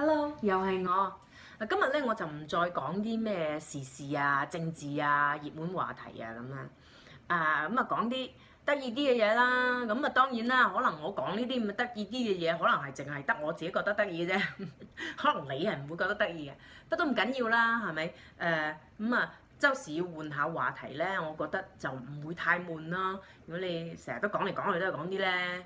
Hello，又係我。今日咧我就唔再講啲咩時事啊、政治啊、熱門話題啊咁啊。講啲得意啲嘅嘢啦。咁啊當然啦，可能我講呢啲咁得意啲嘅嘢，可能係淨係得我自己覺得得意嘅啫。可能你係唔會覺得得意嘅，不過都唔緊要啦，係咪？周時要換下話題咧，我覺得就唔會太悶啦。如果你成日都講嚟講去都係講啲咧，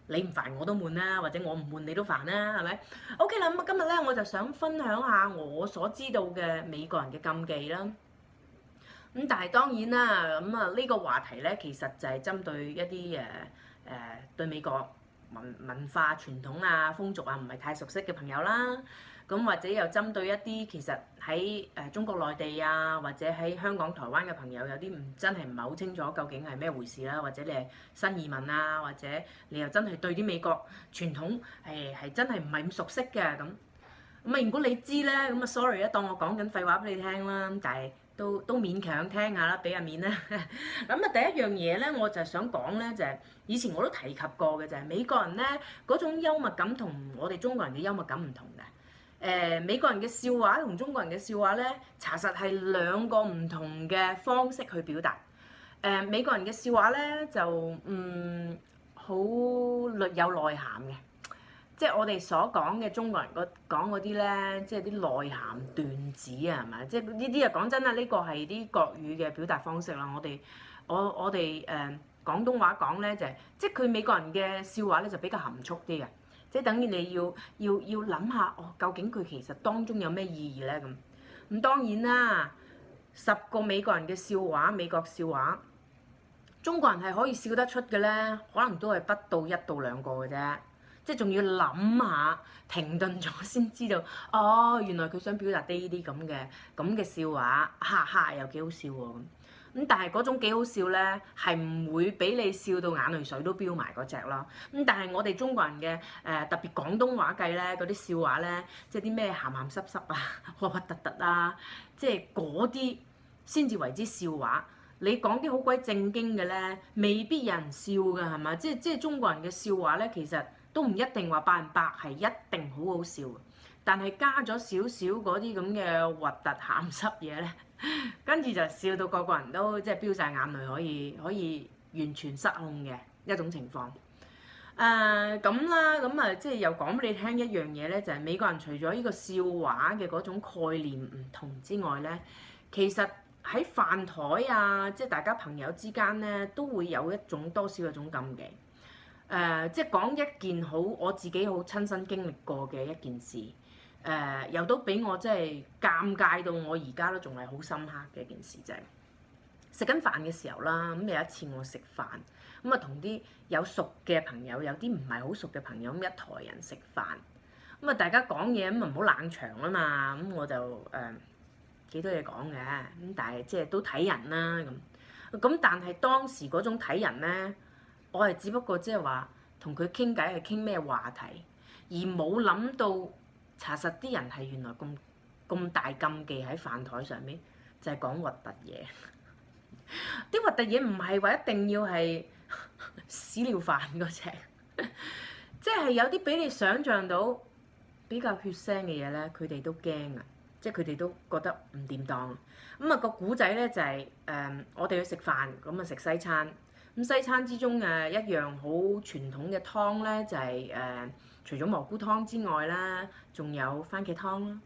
你唔煩我都悶啦，或者我唔悶你都煩啦，係咪？OK 啦，咁今日咧我就想分享下我所知道嘅美國人嘅禁忌啦。但係當然啦，呢個話題咧其實就係針對一啲對美國文化傳統啊、風俗啊唔係太熟悉嘅朋友啦。咁或者又針對一啲其實喺中國內地啊，或者喺香港、台灣嘅朋友，有啲真係唔係好清楚究竟係咩回事啦，或者你係新移民啊，或者你又真係對啲美國傳統係真係唔係咁熟悉嘅咁。如果你知咧，sorry 啊，當我講緊廢話俾你聽啦，但係都勉強聽下啦，俾下面啦。第一樣嘢咧，我就係想講咧，就係以前我都提及過嘅，就係美國人咧嗰種幽默感同我哋中國人嘅幽默感唔同嘅。美國人嘅笑話同中國人嘅笑話咧，查實係兩個唔同嘅方式去表達。美國人嘅笑話咧就好略有內涵嘅，即係我哋所講嘅中國人講嗰啲咧，即係啲內涵段子啊，係咪？即係呢啲啊，講真啦，呢個係啲國語嘅表達方式啦。我哋廣東話講咧就係，即係佢美國人嘅笑話咧就比較含蓄啲嘅。即係等於你要諗下，究竟佢其實當中有咩意義咧咁？咁當然啦，10個美國人嘅笑話，美國笑話，中國人係可以笑得出嘅咧，可能都係不到1到2個嘅啫。即係仲要諗下，停頓咗先知道，原來佢想表達呢啲咁嘅笑話，哈哈又幾好笑喎咁。但係嗰種幾好笑咧，係唔會俾你笑到眼淚水都飆埋嗰隻咯。但係我哋中國人嘅特別廣東話計咧，嗰啲笑話咧，即係啲咩鹹鹹濕濕啊、核核突突啊，即係嗰啲先至為之笑話。你講啲好鬼正經嘅咧，未必有人笑㗎，係嘛？即係中國人嘅笑話咧，其實都唔一定話100%係一定好好笑。但係加咗少少嗰啲咁嘅核突鹹濕嘢咧，跟住就笑到個人都即係飆晒眼淚，可以完全失控嘅一種情況。即係又講俾你聽一樣嘢咧，就係美國人除咗呢個笑話嘅嗰種概念唔同之外咧，其實喺飯台啊，即係大家朋友之間咧，都會有一種多少一種禁忌。即係講一件我自己好親身經歷過嘅一件事。又都俾我真係尷尬到我而家都仲係好深刻嘅一件事，就係食緊飯嘅時候啦。有一次我食飯，同啲有熟嘅朋友，有啲唔係好熟嘅朋友，一枱人食飯，大家講嘢唔好冷場啊嘛。我就幾多嘢講嘅，但係即係都睇人啦咁。但係當時嗰種睇人咧，我係只不過即係話同佢傾偈係傾咩話題，而冇諗到。查實啲人係原來咁大禁忌喺飯台上面，就係講核突嘢。啲核突嘢唔係話一定要係屎尿飯嗰隻，即係有啲俾你想像到比較血腥嘅嘢咧，佢哋都驚啊！即係佢哋都覺得唔掂當。個古仔咧就係我哋去食飯，食西餐。西餐之中一樣好傳統嘅湯咧，就係除咗蘑菇湯之外啦，仲有番茄湯啦。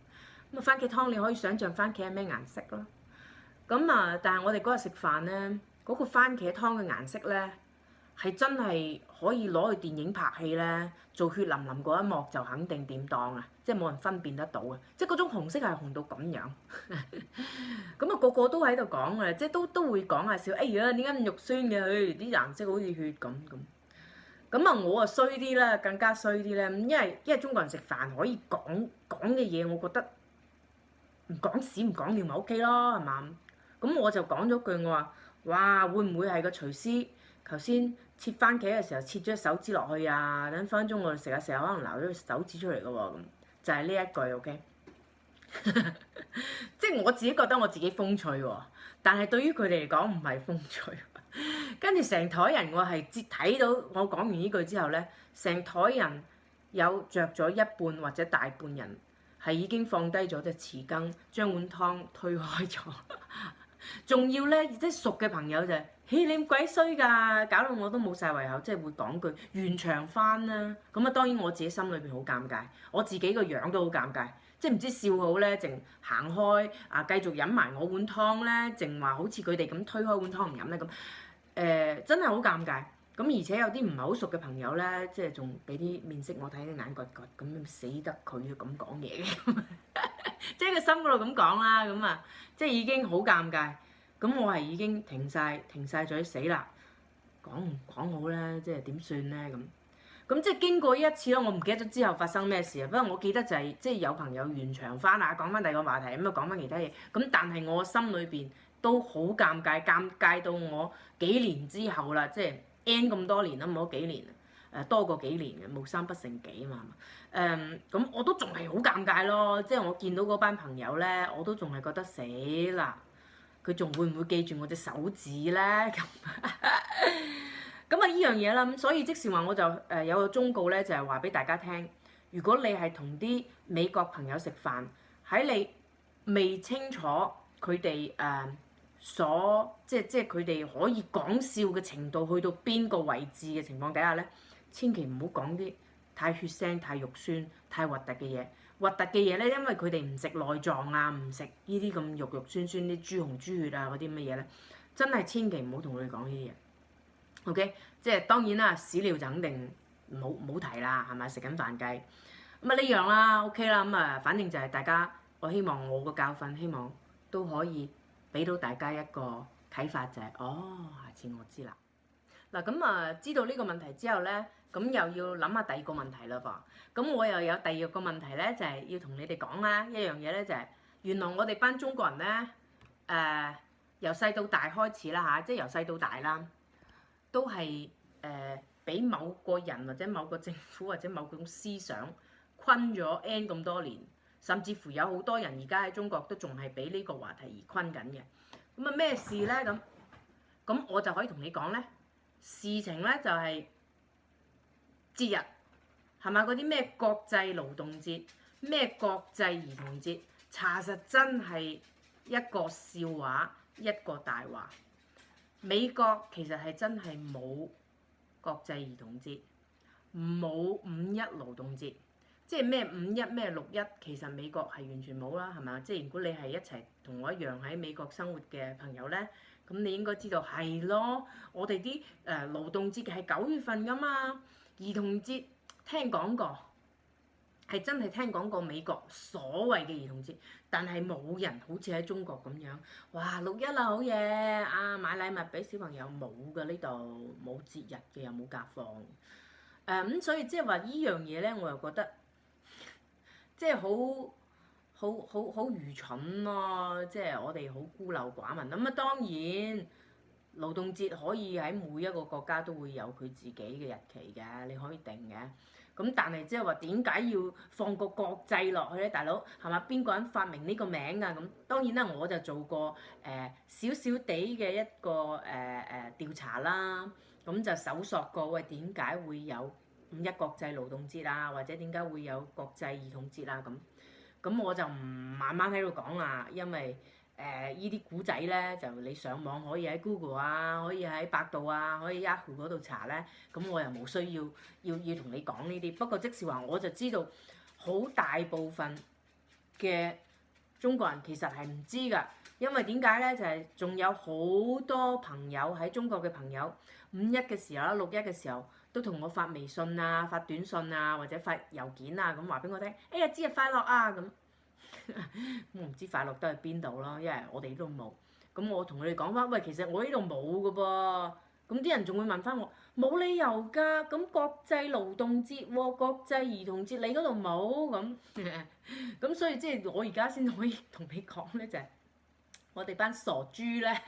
番茄湯你可以想像番茄係咩顏色咯。但係我哋嗰日食飯咧，嗰個番茄湯嘅顏色咧，係真係可以攞去電影拍戲咧，做血淋淋嗰一幕就肯定掂當啊！即係冇人分辨得到啊！即係嗰種紅色係紅到咁樣，個個都喺度講嘅，即係都會講下笑。哎呀，點解咁肉酸嘅？佢啲顏色好似血咁。我啊衰啲啦，更加衰啲咧。因為中國人食飯可以講嘅嘢，我覺得唔講屎唔講尿咪 OK 咯，係嘛？我就講咗句，我話：哇，會唔會係個廚師頭先切番茄嘅時候切咗隻手指落去啊？等分鐘我哋食下食下，可能撈咗隻手指出嚟嘅喎。咁就係呢一句 OK。即係我自己覺得我自己風趣喎，但係對於佢哋嚟講唔係風趣。跟住成枱人我係睇到我講完呢句之後咧，成枱人有着咗一半或者大半人係已經放低咗隻匙羹，將碗湯推開咗。仲要咧，即係熟嘅朋友就係、嘿你咁鬼衰㗎，搞到我都冇晒胃口，即係會講句完場翻啦。咁啊，當然我自己心裏邊好尷尬，我自己個樣都好尷尬，即係唔知笑好咧，淨行開啊，繼續飲埋我碗湯咧，淨話好似佢哋咁推開碗湯唔飲咧咁。真係好尷尬。咁而且有啲唔係好熟嘅朋友咧，即係仲俾啲面色我睇，啲眼掘掘咁，死得佢咁講嘢嘅，即係個心嗰度咁講啦，咁啊，即係已經好尷尬。咁我係已經停晒嘴死啦，講唔講好咧？即係點算咧？咁即係經過呢一次咯，我唔記得咗之後發生咩事啊。不過我記得就係、即係有朋友完場翻啊，講翻第二個話題咁啊，講翻其他嘢。咁但係我心裏邊都好尷尬，尷尬到我幾年之後啦，即係 N 咁多年啦，冇幾年多過幾年嘅，冇三不成幾啊嘛。咁我都仲係好尷尬咯，即係我見到嗰班朋友咧，我都仲係覺得死啦，佢仲會唔會記住我隻手指咧？咁咁啊依樣嘢啦，咁所以即是話我就有個忠告咧，就係話俾大家聽，如果你係同啲美國朋友食飯，喺你未清楚佢哋即係佢哋可以講笑嘅程度去到邊個位置嘅情況底下咧，千祈唔好講啲太血腥、太肉酸、太核突嘅嘢。核突嘅嘢咧，因為佢哋唔食內臟啊，唔食呢啲咁肉肉酸酸啲豬紅豬血啊嗰啲乜嘢咧，真係千祈唔好同佢哋講呢啲嘢。OK，即係當然啦，屎尿就肯定冇提啦，係咪食緊飯計？咁啊呢樣啦，OK 啦，咁啊反正就係大家，我希望我個教訓，希望都可以俾到大家一個啟發，就係哦，下次我知啦。嗱咁啊，知道呢個問題之後咧，咁又要諗下第二個問題啦噃。咁我又有第二個問題咧，就係要同你哋講啦，一樣嘢咧就係原來我哋班中國人咧，由細到大開始啦嚇，即係由細到大啦。都係俾某個人或者某個政府或者某種思想困咗 N 咁多年，甚至乎有好多人而家喺中國都仲係俾呢個話題而困緊嘅。咁啊咩事咧？咁我就可以同你講咧，事情咧就係節日係咪嗰啲咩國際勞動節、咩國際兒童節，查實真係一個笑話，一個大話。美國其實係真係冇國際兒童節，冇五一勞動節，即係咩五一咩六一，其實美國係完全冇啦，係咪？即係如果你係一齊同我一樣喺美國生活嘅朋友咧，咁你應該知道係咯，我哋啲勞動節係9月份噶嘛，兒童節聽講過。係真係聽講過美國所謂嘅兒童節，但係冇人好似喺中國咁樣，哇6·1啦好嘢啊，買禮物俾小朋友，冇㗎，呢度冇節日嘅，又冇假放。咁所以即係話呢樣嘢咧，我又覺得即係好愚蠢咯，即係我哋好孤陋寡聞。咁啊當然勞動節可以喺每一個國家都會有佢自己嘅日期嘅，你可以定嘅。咁但係即係話點解要放個國際落去咧，大佬係嘛？邊個人發明呢個名㗎？咁當然啦，我就做過少少地嘅一個調查啦。咁就搜索過喂，點解會有五一國際勞動節啊？或者點解會有國際兒童節啊？咁我就唔慢慢喺度講啦，因為依啲古仔咧，就你上網可以喺 Google 啊，可以喺百度啊，可以 Yahoo 嗰度查咧。咁我又冇需要同你講呢啲。不過即是話，我就知道好大部分嘅中國人其實係唔知㗎，因為點解咧？就係仲有好多朋友喺中國嘅朋友，五一嘅時候啦、6·1嘅時候，都同我發微信啊、發短信啊，或者發郵件啊，咁話俾我聽。哎呀，節日快樂啊！咁。我唔知快樂都喺邊度咯，因為我哋呢度冇。咁我同佢哋講翻，喂，其實我呢度冇㗎噃。咁啲人仲會問翻我，冇理由㗎。咁國際勞動節喎、國際兒童節，你嗰度冇咁。咁所以即係我而家先可以同你講咧，就係我哋班傻豬咧、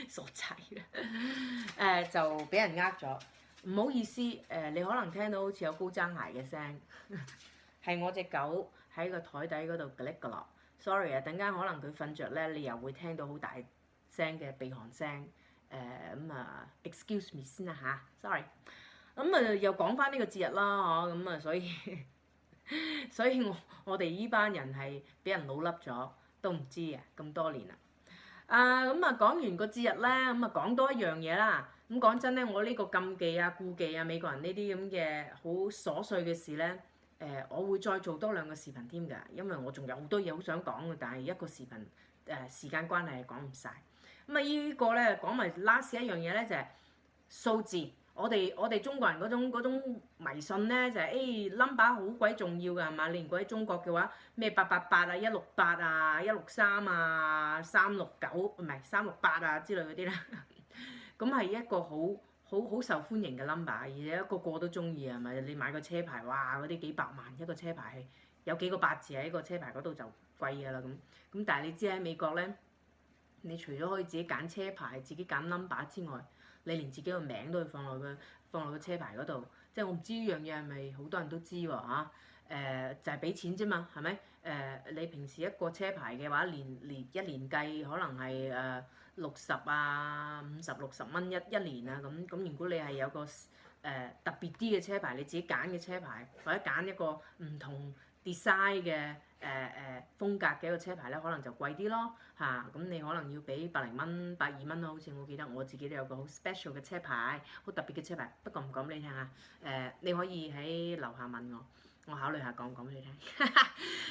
傻仔咧，就俾人呃咗。唔好意思，你可能聽到好似有高踭鞋嘅聲，係我隻狗喺個台底嗰度㗎㗎落。Sorry 啊，等間可能佢瞓着咧，你又會聽到好大聲嘅鼻鼾聲。excuse me 先啦嚇，sorry。咁啊又講翻呢個節日啦，嗬，咁啊所以我哋依班人係俾人老笠咗，都唔知啊，咁多年啦。咁啊講完個節日咧，咁啊講多一樣嘢啦。咁講真咧，我呢個禁忌啊、顧忌啊、美國人呢啲咁嘅好瑣碎嘅事咧，我會再做多2個視頻添㗎，因為我仲有好多嘢好想講嘅，但係一個視頻時間關係係講唔晒。咁啊依個咧講埋 last 一樣嘢咧就係數字。我哋中國人嗰種迷信咧就係number 好鬼重要㗎係嘛？你如果喺中國嘅話，咩888啊、168啊、163啊、369唔係368啊之類嗰啲咧，咁係一個好受歡迎嘅 number，而且個個都中意係咪？你買個車牌，哇嗰啲幾百萬一個車牌係有幾個八字喺個車牌嗰度就貴㗎啦咁。咁但係你知喺美國咧，你除咗可以自己揀車牌、自己揀 number 之外，你連自己個名都要放落個車牌嗰度，即係我唔知呢樣嘢係咪好多人都知喎嚇。就係俾錢啫嘛，係咪？你平時一個車牌嘅話，一年計可能係60啊、50、60蚊一年啊咁。如果你係有個特別啲嘅車牌，你自己揀嘅車牌，或者揀一個唔同 design 嘅風格嘅一個車牌咧，可能就貴啲咯嚇。咁你可能要俾百零蚊、120蚊咯。好似我記得我自己都有個好 special 嘅車牌，好特別嘅車牌。不過唔講俾你聽嚇。你可以喺樓下問我考慮下講俾你聽。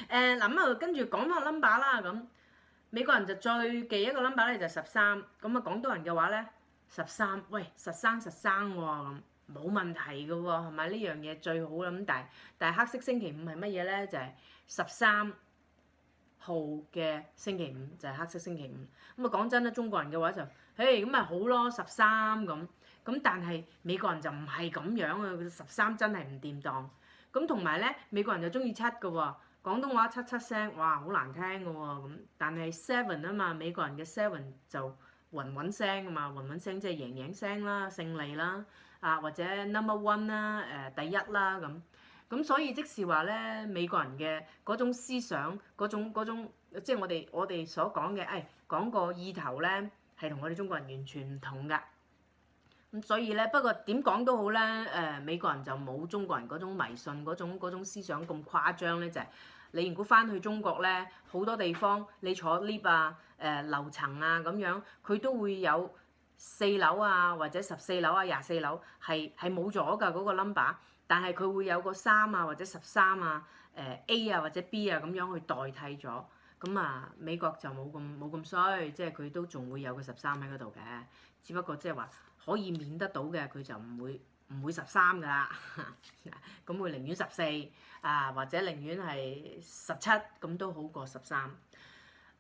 嗱咁啊，跟住講翻個 number 啦咁。美國人就最記一個 number 咧就係13。咁啊，廣東人嘅話咧13，喂實生喎咁。冇問題嘅喎，係咪呢樣嘢最好啦？咁但係黑色星期五係乜嘢咧？就係13號嘅星期五，就係黑色星期五。咁啊講真啦，中國人嘅話就，咁咪好咯13咁。咁但係美國人就唔係咁樣啊，13真係唔掂當。咁同埋咧，美國人就中意7嘅喎，廣東話7聲，哇好難聽嘅喎咁。但係 7啊嘛，美國人嘅7就韻聲啊嘛，韻聲即係贏聲啦、勝利啦。或者 number one 啦，第一啦咁，所以即是話咧，美國人嘅嗰種思想，嗰種即係我哋所講嘅，講個意頭咧，係同我哋中國人完全唔同㗎。咁所以咧，不過點講都好咧，美國人就冇中國人嗰種迷信嗰種思想咁誇張咧，就係你如果翻去中國咧，好多地方你坐 lift 啊、樓層啊咁樣，佢都會有4樓啊，或者14樓啊、24樓係冇咗㗎嗰個 number， 但係佢會有個3啊或者13啊、A 啊或者 B 啊咁樣去代替咗。咁啊，美國就冇咁衰，即係佢都仲會有個13喺嗰度嘅，只不過即係話可以免得到嘅，佢就唔會13㗎啦。咁會寧願14啊，或者寧願係17，咁都好過13。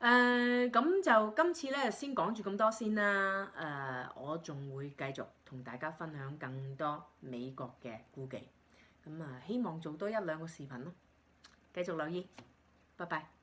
咁就今次咧先講住咁多先啦。我仲會繼續同大家分享更多美國嘅顧忌。咁希望做多1、2個視頻咯。繼續留意，拜拜。